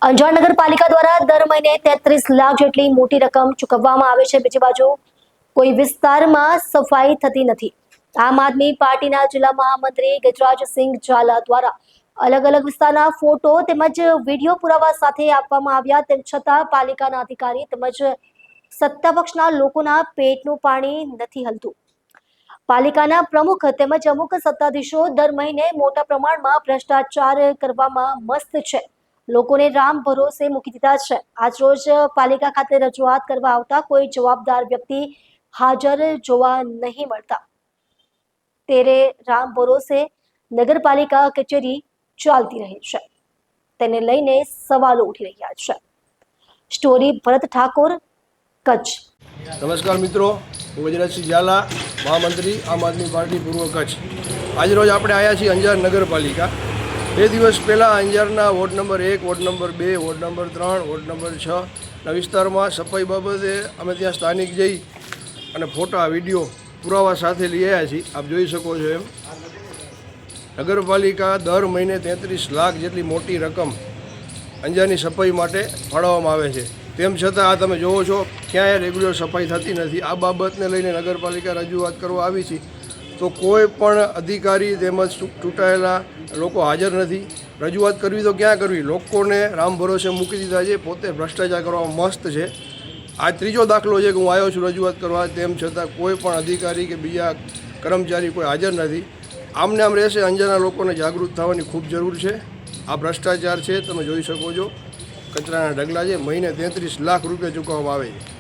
અંજાર નગરપાલિકા દ્વારા દર મહિને 33 લાખ જેટલી મોટી રકમ ચૂકવવામાં આવે છે। બીજી બાજુ કોઈ વિસ્તારમાં સફાઈ થતી નથી। આમ આદમી પાર્ટીના જિલ્લા મહામંત્રી ગજરાજસિંહ ઝાલા દ્વારા અલગ અલગ વિસ્તારના ફોટો તેમજ વિડીયો પુરાવા સાથે આપવામાં આવ્યા, તેમ છતાં પાલિકાના અધિકારી તેમજ સત્તાપક્ષના લોકોના પેટનું પાણી નથી હલતું। પાલિકાના પ્રમુખ તેમજ અમુક સત્તાધીશો દર મહિને મોટા પ્રમાણમાં ભ્રષ્ટાચાર કરવામાં મસ્ત છે, લોકોને રામ ભરોસે મૂકી દીધા છે। આજ રોજ પાલિકા ખાતે રજૂઆત કરવા આવતા કોઈ જવાબદાર વ્યક્તિ હાજર જોવા નહીં મળતા, ત્યારે રામ ભરોસે નગરપાલિકા કચેરી ચાલતી રહે છે, તેને લઈને સવાલો ઉઠી રહ્યા છે। સ્ટોરી ભરત ઠાકોર, કચ્છ। નમસ્કાર મિત્રો, હું ગજરાજસિંહ ઝાલા, મહામંત્રી આમ આદમી પાર્ટી પૂર્વ કચ્છ। આજરોજ આપણે આવ્યા છીએ અંજાર નગરપાલિકા। 2 દિવસ પહેલાં અંજારના ward number 1, ward number 2, ward number 3, ward number 6ના વિસ્તારમાં સફાઈ બાબતે અમે ત્યાં સ્થાનિક જઈ અને ફોટા વિડીયો પુરાવા સાથે લઈ આવ્યા છીએ। આપ જોઈ શકો છો એમ નગરપાલિકા દર મહિને 33 લાખ જેટલી મોટી રકમ અંજારની સફાઈ માટે ફાળવવામાં આવે છે, તેમ છતાં આ તમે જોવો છો ક્યાંય રેગ્યુલર સફાઈ થતી નથી। આ બાબતને લઈને નગરપાલિકા રજૂઆત કરવા આવી છે તો કોઈ પણ અધિકારી તેમજ ચૂંટાયેલા લોકો હાજર નથી। રજૂઆત કરવી તો ક્યાં કરવી, લોકોને રામ ભરોસે મૂકી દીધા છે, પોતે ભ્રષ્ટાચાર કરવામાં મસ્ત છે। આ ત્રીજો દાખલો છે કે હું આવ્યો છું રજૂઆત કરવા, તેમ છતાં કોઈ પણ અધિકારી કે બીજા કર્મચારી કોઈ હાજર નથી। આમને આમ રહેશે, અંજારના લોકોને જાગૃત થવાની ખૂબ જરૂર છે। આ ભ્રષ્ટાચાર છે, તમે જોઈ શકો છો, કચરાના ઢગલા છે, મહિને 33 લાખ રૂપિયા ચૂકવવામાં આવે છે।